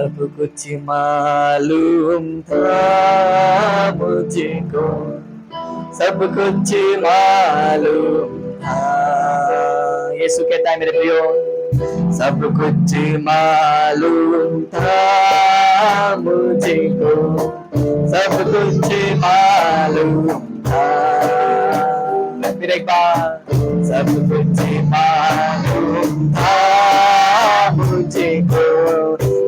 सब कुछ मालूम था मुझको, सब कुछ मालूम था। यीशु कहता है मेरे प्रियो, सब कुछ मालूम था मुझको, सब कुछ मालूम था। फिर एक बार, सब कुछ मालूम था मुझको,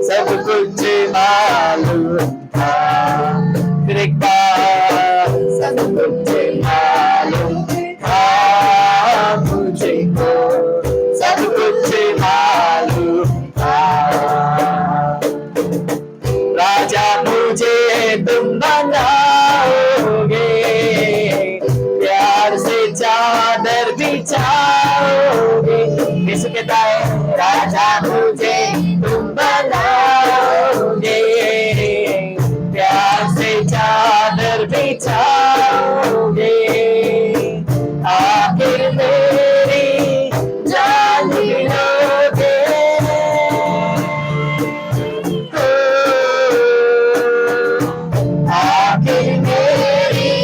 सब कुछ मालूम था। फिर एक बार, सब कुछ मालूम था मुझको, सब कुछ मालूम था। राजा मुझे तुम बनाओगे, प्यार से चादर बिछाओगे। यीशु कहता है, राजा मुझे तुम बनाओगे, प्यार से चादर बिछाओगे। आखिर मेरी जान लोगे, आखिर मेरी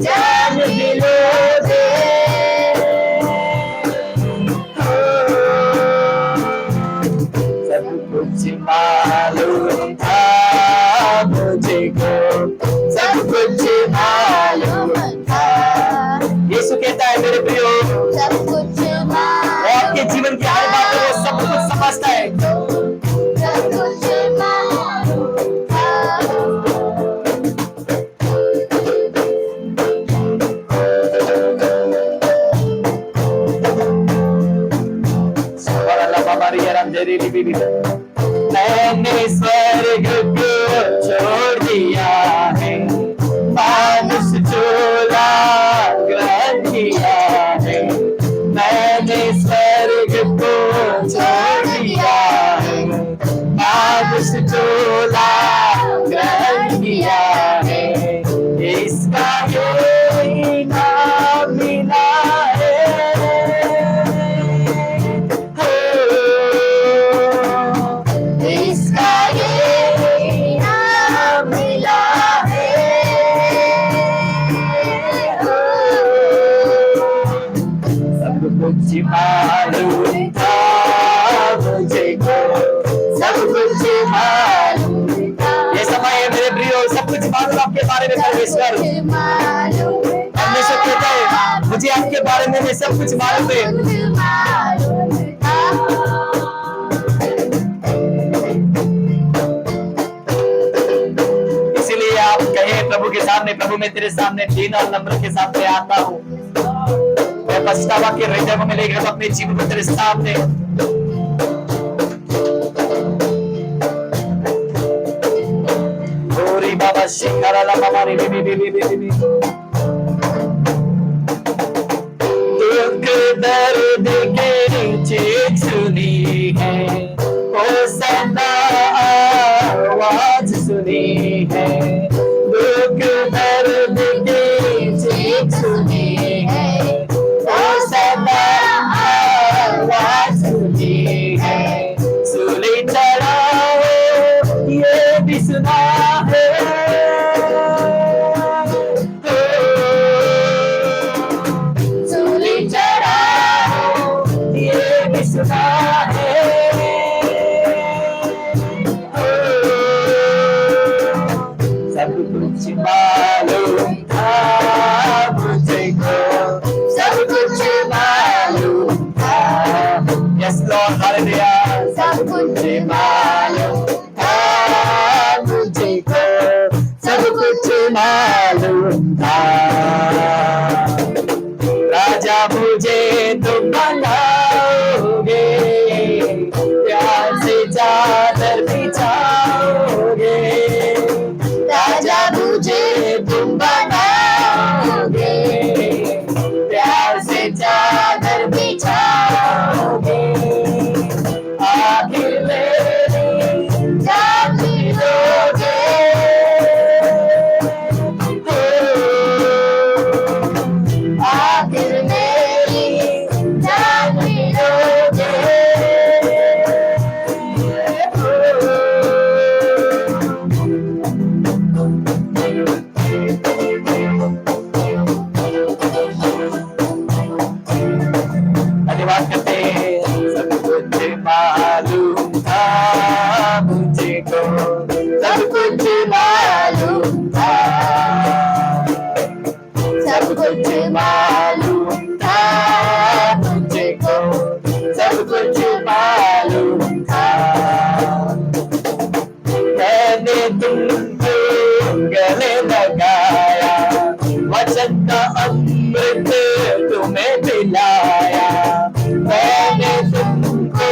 जान लोगे। सब कुछ मालूम था मुझको, सब कुछ मालूम था। यीशु कहता है मेरे प्रियो, सब कुछ मालूम, आपके जीवन की हर बात को सब कुछ समझता है। सब कुछ मालूम था। मैंने स्वर्ग को छोड़ दिया है, मानुष चोला ग्रहण किया है। मैंने स्वर्ग को छोड़ दिया है, मानुष चोला ग्रहण किया है। इसका ये नाम मिला है, इसका ये नाम मिला है। सब कुछ मालूम था मुझको, सब कुछ मालूम था। ये समय है मेरे प्रियो, सब कुछ मालूम आपके बारे में परमेश्वर। परमेश्वर कहता है, मुझे आपके बारे में सब कुछ मालूम है। इसीलिए आप कहें प्रभु के सामने, प्रभु मैं तेरे सामने दीन और नम्र के सामने आता हूँ। मैं पछतावा के हृदय में लेकर अपने जीवन को तेरे सामने। गोरी बाबा शिकारा ला बाबा रे बी दुख दर्द के नीचे सुनी है, ओ सदा आवाज सुनी है। दुख दर्द के नीचे सुनी है, ओ सदा आवाज सुनी है। सूली चढ़ाओ ये भी सुना है, सुना है। सब कुछ मालूम था मुझको, सब कुछ मालूम था। Yes Lord hallelujah. सब कुछ मालूम था मुझको, सब कुछ मालूम था। राजा मुझे तुम बनाओगे, प्यार से चादर बिछाओगे। राजा मुझे तुम बनाओगे, प्यार से चादर बिछाओगे। आखिर मेरी जान लोगे, मालूम था। मैंने तुमको गले लगाया, वचन का अमृत तुम्हें पिलाया। मैंने तुमको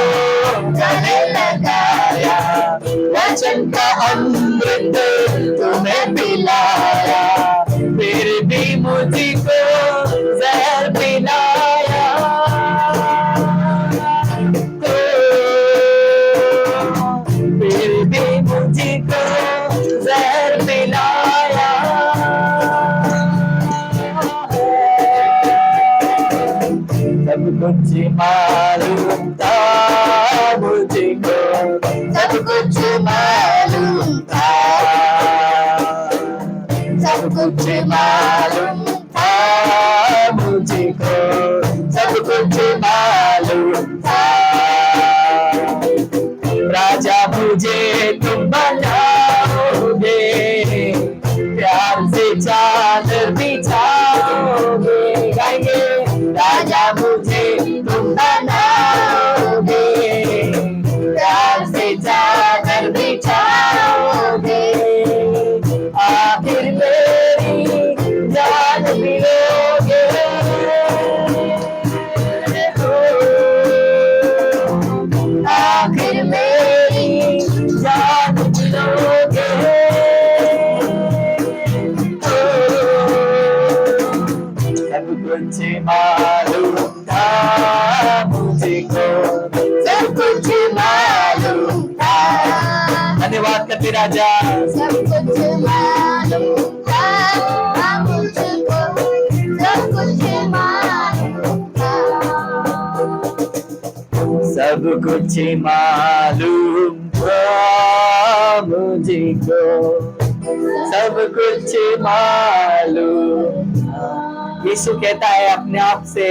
गले लगाया, वचन का अमृत तुम्हें पिलाया। फिर भी मुझको जहर पिलाया। फिर भी मुझको जहर पिलाया। सब कुछ मालूम था मुझको, सब कुछ मालूम था, सब कुछ मालूम था मुझको, सब कुछ मालूम था। राजा मुझे तुम बनाओगे, प्यार से चादर बिछाओगे। गाएंगे, राजा मुझे तुम बनाओगे, प्यार से चादर बिछाओगे। आखिर मेरी जान भी लोगे, आखिर मेरी जान भी लोगे। सब कुछ मालूम था मुझको, सब कुछ मालूम था। धन्यवाद करते राजा। सब कुछ मालूम था मुझको, सब कुछ मालूम था। सब कुछ मालूम था मुझको, सब कुछ मालूम। यीशु कहता है अपने आप से,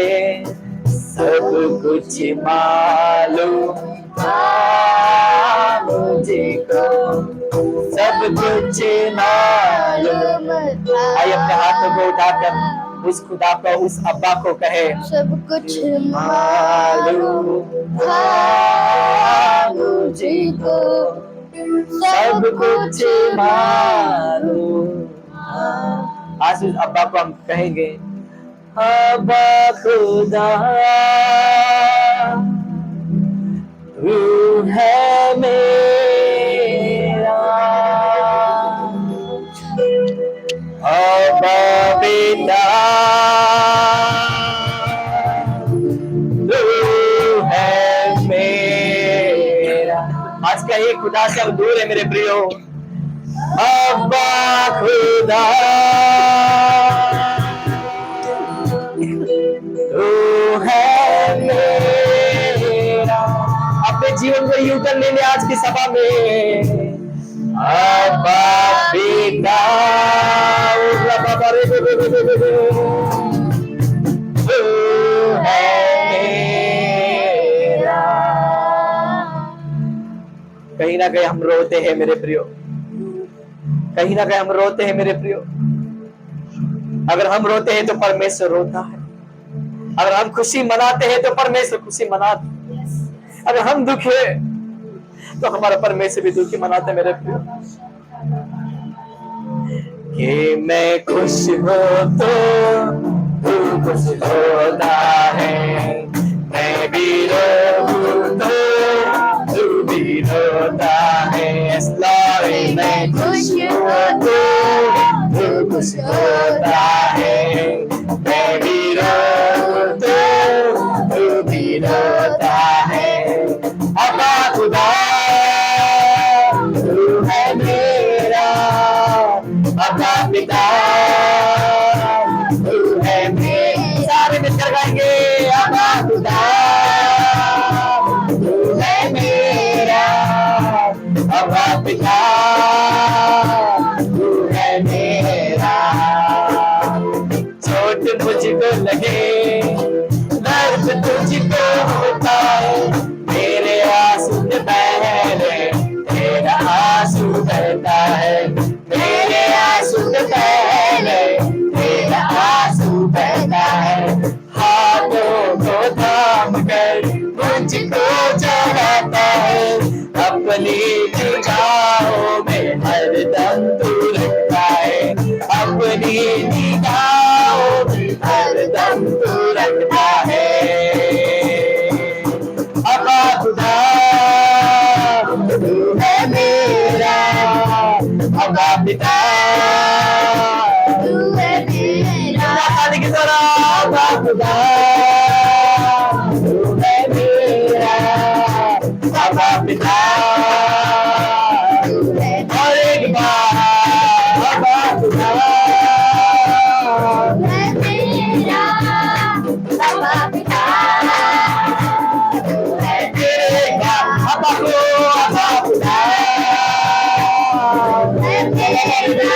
सब कुछ मालूम था मुझको, सब कुछ मालूम। आइए अपने हाथों को उठाकर उस खुदा को, उस अब्बा को कहे, सब कुछ मालूम था मुझको, सब कुछ मालूम। आज उस अब्बा को हम कहेंगे, अब्बा खुदा तू है मेरा, अब्बा पिता तू है मेरा। आज का ये खुदा से अब दूर है मेरे प्रियो। अब्बा खुदा तू है मेरा। अपने जीवन को यूं कर लेने आज की सभा में, अब्बा पिता तू है मेरा। कहीं ना कहीं हम रोते हैं मेरे प्रियो, कहीं ना कहीं हम रोते हैं मेरे प्रियो। अगर हम रोते हैं तो परमेश्वर रोता है, अगर हम खुशी मनाते हैं तो परमेश्वर खुशी मनाते हैं। अगर हम दुखी है तो हमारा परमेश्वर भी दुखी मनाते मेरे प्रियो। कि मैं खुश हो तो तू खुश होता है, मैं भी रोऊं तो तू भी रोता है। मैं खुश हो तो तू खुश होता है, मैं भी रोऊं तो तू भी रोता है। अब्बा खुदा तू है मेरा, अब्बा पिता तू है मेरा। सारे मिलकर गाएंगे, अब्बा खुदा तू है मेरा, अब्बा पिता तू है मेरा। चोट मुझको लगे, दर्द तुझको होता है, मेरे आंसू पहले तेरा आंसू बहता है, मेरे आंसू पहले तेरा आंसू बहता है। हाथों को थाम कर मुझको जा अब्बा पिता, और एक बार अब्बा पिता, मैं तेरा अब्बा पिता, मैं तेरा अब्बा को अब्बा पिता, मैं तेरा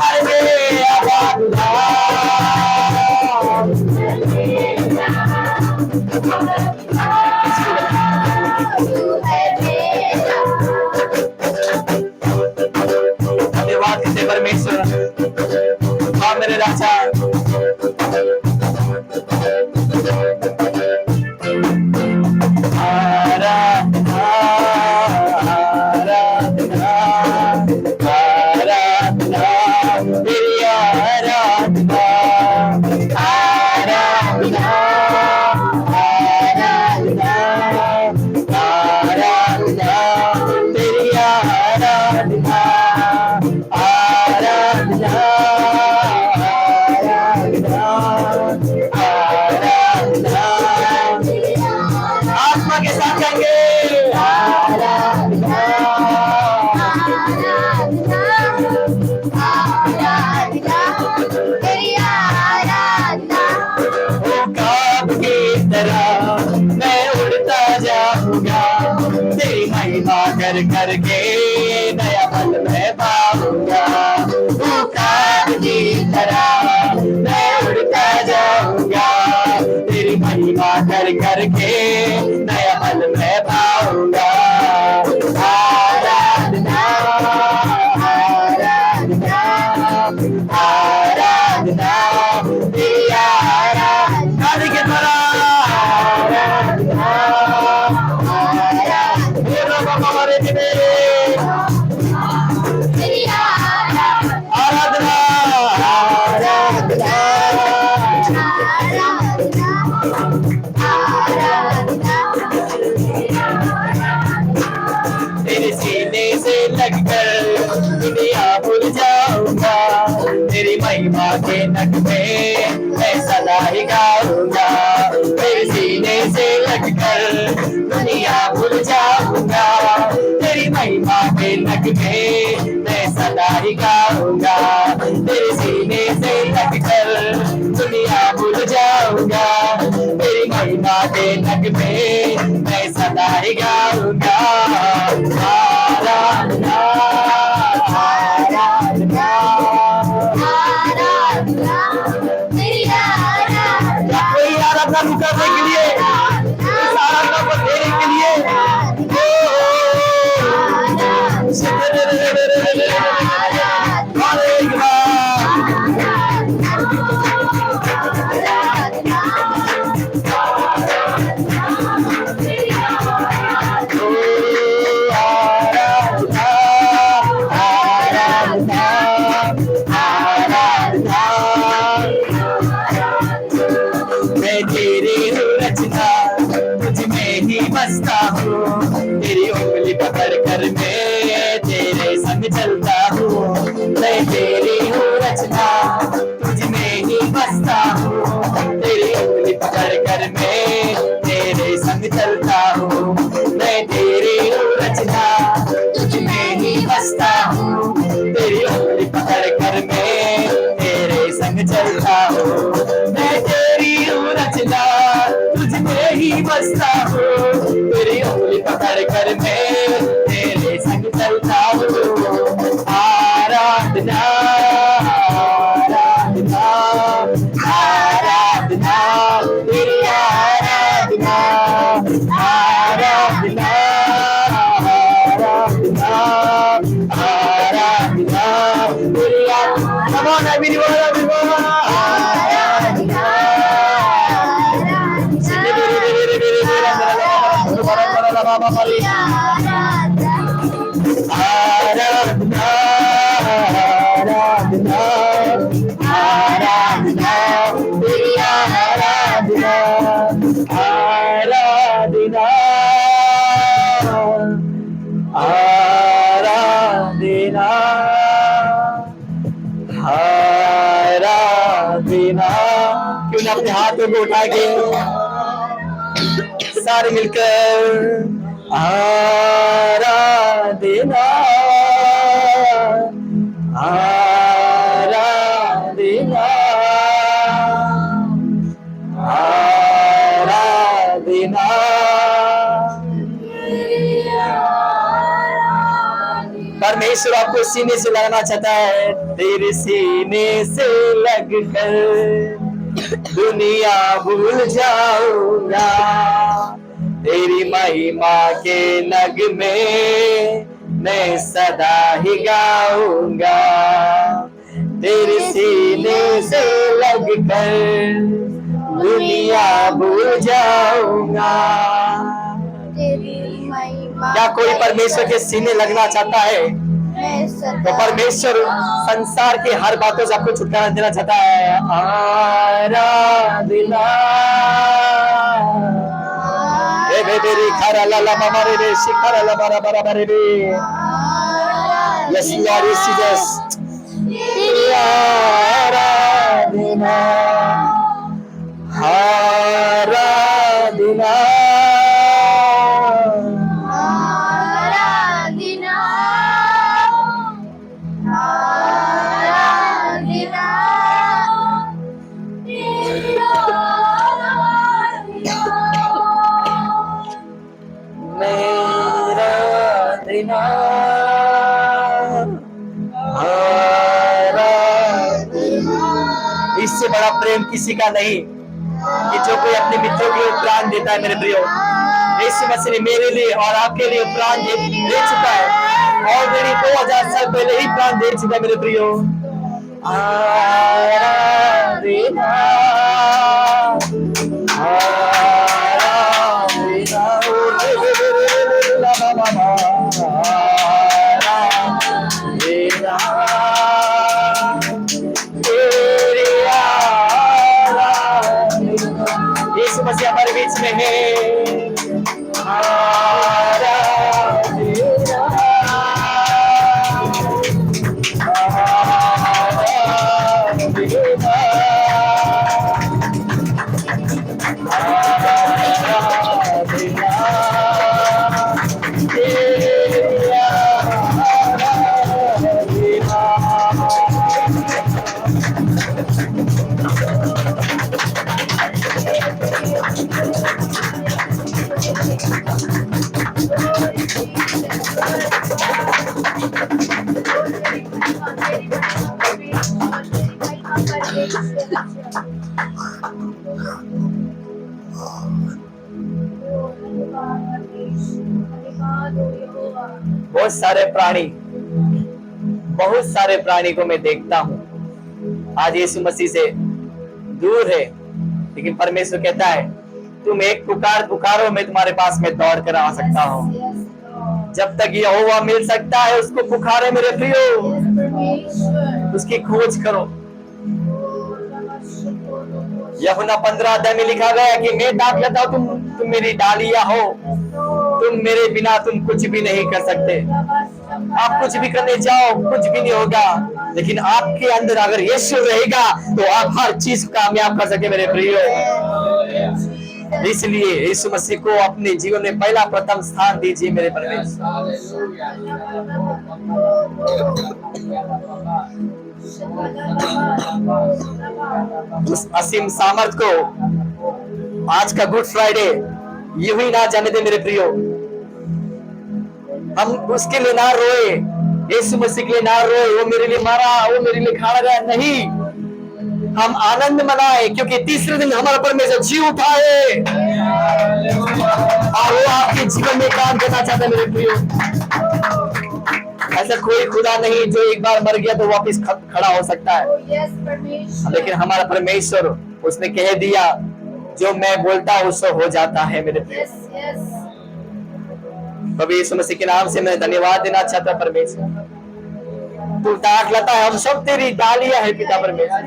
अरे अब्बा पिता, धन्यवाद करते परमेश्वर, हाँ मेरे राजा। आराधना आराधना आराधना तेरी आराधना आराधना आराधना आराधना तेरी आराधना आराधना आराधना आराधना आत्मा के साथ कहेंगे आराधना ओ काब की तरह मैं उड़ता जाऊंगा, तेरी महिमा कर करके नया पल मैं पाऊंगा। ओ काब की तरह मैं उड़ता जाऊंगा, तेरी महिमा कर करके नया पल मैं पाऊंगा। आराधना आराधना आराधना तेरी आराधना के द्वारा आराधना आराधना हमारे दिले आराधना तेरे सीने से लगकर दुनिया भूल जाऊंगा, तेरी महिमा के नगमे मैं सदा ही गाऊंगा। तेरे सीने से लगकर दुनिया भूल जाऊंगा, तेरी महिमा के नगमे मैं सदा ही गाऊंगा। तेरे सीने से लगकर दुनिया भूल जाऊंगा, तेरी महिमा के नगमे मैं सदा ही गाऊंगा। आराधना आराधना कोई आराधना करने के लिए, इस आराधना को देने के लिए मैं तेरी हूँ रचना, तुझ में ही बसता हूँ, तेरी उंगली पकड़ कर मैं तेरे संग चलता हूँ। मैं तेरी हूँ रचना, तुझ में ही बसता हूँ, तेरी उंगली पकड़ कर मैं तेरे संग चलता हूँ। मैं तेरी हूँ रचना, तुझ में ही बसता हूँ, तेरी उंगली पकड़ कर मैं तेरे संग चलता हूँ। मैं तेरी हूँ रचना, तुझ में ही बसता हूँ, तेरी उंगली पकड़ कर मैं तेरे संग चलता हूँ। आराधना आराधना आराधना तेरी आराधना आराधना आराधना आराधना तेरी आराधना। Come on, everyone, everyone. आराधना आराधना आराधना तेरी आराधना आराधना आराधना आराधना। क्यों ना अपने हाथ में को उठा के सारे मिलकर आराधना आराधना आराधना। परमेश्वर आपको सीने से लगाना चाहता है। तेरे सीने से लगकर दुनिया भूल जाऊंगा, तेरी महिमा के नगमे मैं सदा ही गाऊंगा। तेरे सीने से लगकर दुनिया भूल जाऊंगा। क्या कोई परमेश्वर के सीने लगना चाहता है? तो परमेश्वर संसार की हर बातों से आपको छुटकारा देना चाहता है। आराधना Yes, Lord, yes, Jesus. आराधना आराधना इससे बड़ा प्रेम किसी का नहीं कि जो कोई अपने मित्रों के लिए प्राण देता है। मेरे प्रियो, यीशु मसीह ने मेरे लिए और आपके लिए प्राण दे चुका है। ऑलरेडी 2000 साल पहले ही प्राण दे चुका है। मेरे प्रियो, आराधना यीशु मसीह हमारे बीच में है। बहुत सारे प्राणी को मैं देखता हूँ आज यीशु मसीह से दूर है, लेकिन परमेश्वर कहता है तुम एक पुकारो, मैं तुम्हारे पास में दौड़ कर आ सकता हूँ। जब तक यहोवा मिल सकता है उसको पुकारो मेरे प्रियो, उसकी खोज करो। यूहन्ना 15 अध्याय में लिखा गया कि मैं डांट लेता हूँ, तुम मेरी डालियां हो, तुम मेरे बिना तुम कुछ भी नहीं कर सकते। आप कुछ भी करने जाओ कुछ भी नहीं होगा, लेकिन आपके अंदर अगर यीशु रहेगा तो आप हर चीज कामयाब कर सके मेरे प्रियो। इसलिए यीशु मसीह को अपने जीवन में पहला प्रथम स्थान दीजिए मेरे परमेश्वर। उस असीम सामर्थ को आज का गुड फ्राइडे यूं ही ना जाने दे मेरे प्रियो। हम उसके लिए ना रोए, यीशु मसीह के लिए ना रोए, वो मेरे लिए मारा, वो मेरे लिए खड़ा गया, नहीं। हम आनंद मनाए क्योंकि तीसरे दिन हमारा परमेश्वर जी उठा है और वो आपके जीवन में काम करना चाहता है मेरे प्रियो। ऐसा कोई खुदा नहीं जो एक बार मर गया तो वापस खड़ा हो सकता है, लेकिन हमारा परमेश्वर उसने कह दिया जो मैं बोलता हूँ सो हो जाता है मेरे प्रियो। प्रभु यीशु मसीह के नाम से मैं धन्यवाद देना चाहता हूँ परमेश्वर। तू डांट लेता है, हम सब तेरी डालियां है पिता परमेश्वर,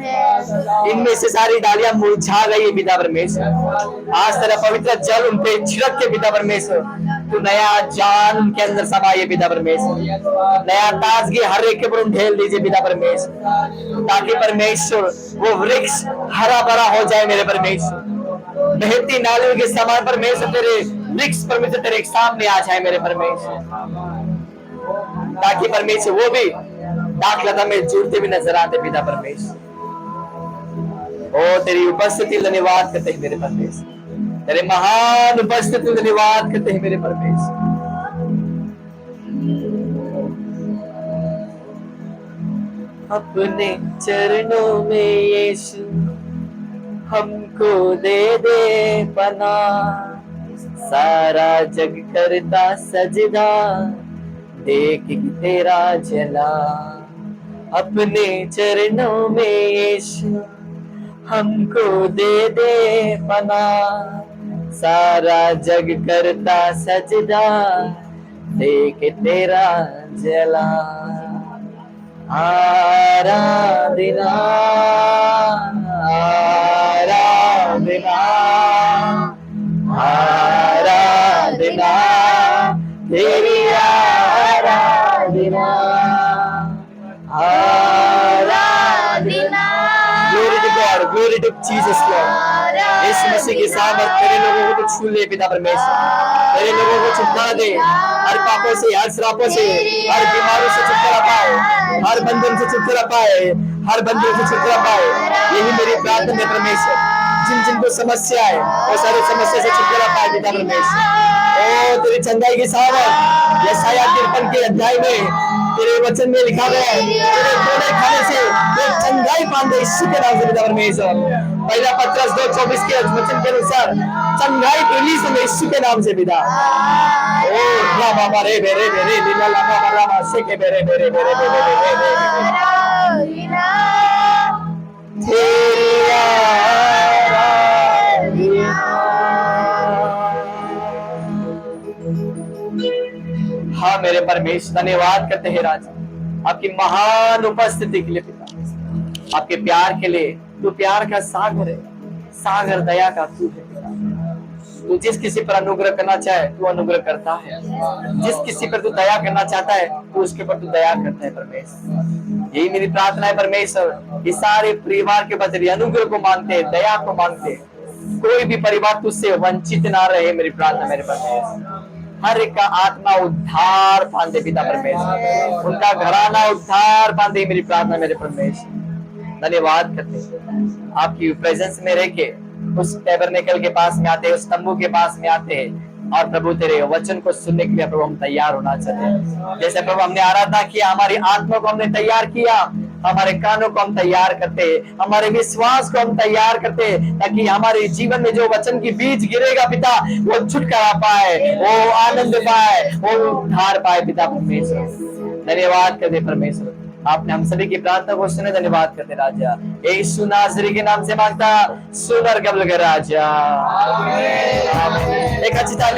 इनमें से सारी डालियां मुरझा गई है पिता परमेश्वर। आज तेरा पवित्र जल उन पे छिड़क के पिता परमेश्वर तू नया जान उनके अंदर समाइए पिता परमेश्वर, नया ताजगी हर एक के ऊपर ढेल दीजिए पिता परमेश्वर, ताकि परमेश्वर वो वृक्ष हरा भरा हो जाए मेरे परमेश्वर। बहती नालियों के समान परमेश्वर तेरे वृक्ष परमेश्वर तेरे सामने आ जाए मेरे परमेश्वर, ताकि परमेश्वर वो भी दाखलता में जुड़ते भी नजर आते पिता परमेश्वर। ओ तेरी उपस्थिति धन्यवाद करते हैं मेरे परमेश्वर, तेरे महान उपस्थिति धन्यवाद करते हैं मेरे परमेश्वर। अपने चरणों में यीशु हमको दे दे पनाह, सारा जग करता सजदा देख तेरा जला। अपने चरणों में यीशु हमको दे दे पनाह, सारा जग करता सजदा देख तेरा जला। आराधना आराधना आराधना तेरी आराधना आराधना। Glory to God, glory to Jesus Lord. Yeshu Masih की सामर्थ तेरे लोगों को तो छू ले पिता परमेश्वर, तेरे लोगों को छुटकारा दे हर पापों से, हर श्रापों से, हर बीमारों से छुटकारा पाए, हर बंधन से छुटकारा पाए, हर बंधन से छुटकारा पाए। यही मेरी प्रार्थना है परमेश्वर, जिन जिन को समस्या है वो सारी समस्या से छुटकारा पाए पिता परमेश्वर। ओ तेरी चंगाई की सामर्थ यशायाह 53 के अध्याय में तेरे वचन में लिखा गया है, तेरे कोड़े खाने से एक चंगाई पाते यीशु के नाम से पिता परमेश्वर। पहला पत्रस 2:24 के वचन के अनुसार चंगाई रिलीज है यीशु के नाम से पिता। ओ रामा रे बेरे बेरे लीला लामा रामा से के बेरे बेरे बेरे बेरे बेरे तेरी आराधना। हाँ मेरे परमेश्वर धन्यवाद करते हैं राजा आपकी महान उपस्थिति के लिए पिता, आपके प्यार के लिए। तू प्यार का सागर है, सागर दया का तू है। तू जिस किसी पर अनुग्रह करना चाहे तू अनुग्रह करता है, जिस किसी पर तू दया करना चाहता है तू उसके पर तू दया करता है परमेश्वर। यही मेरी प्रार्थना है परमेश्वर, इस सारे परिवार के बदले अनुग्रह को मांगते हैं, दया को मांगते हैं। कोई भी परिवार तुझसे वंचित ना रहे मेरी प्रार्थना मेरे परमेश्वर। हर एक का आत्मा उद्धार पाते पिता परमेश्वर, उनका घराना उद्धार पाते मेरी प्रार्थना मेरे परमेश्वर। धन्यवाद करते आपकी प्रेजेंस में रह के उस टैबरनेकल के पास में आते हैं, उस तंबू के पास में आते हैं और प्रभु तेरे वचन को सुनने के लिए प्रभु हम तैयार होना चाहते हैं। जैसे प्रभु हमने आराधना किया, हमारी आत्मा को हमने तैयार किया, हमारे कानों को हम तैयार करते, हमारे विश्वास को हम तैयार करते, ताकि हमारे जीवन में जो वचन की बीज गिरेगा पिता वो छुटकारा पाए, वो आनंद पाए, वो उद्धार पाए पिता परमेश्वर। धन्यवाद करते परमेश्वर, आपने हम सभी की प्रार्थना को सुने। धन्यवाद करते राजा, यीशु नासरी के नाम से मांगता, सुन और कबूल कर राजा। एक अच्छी ताली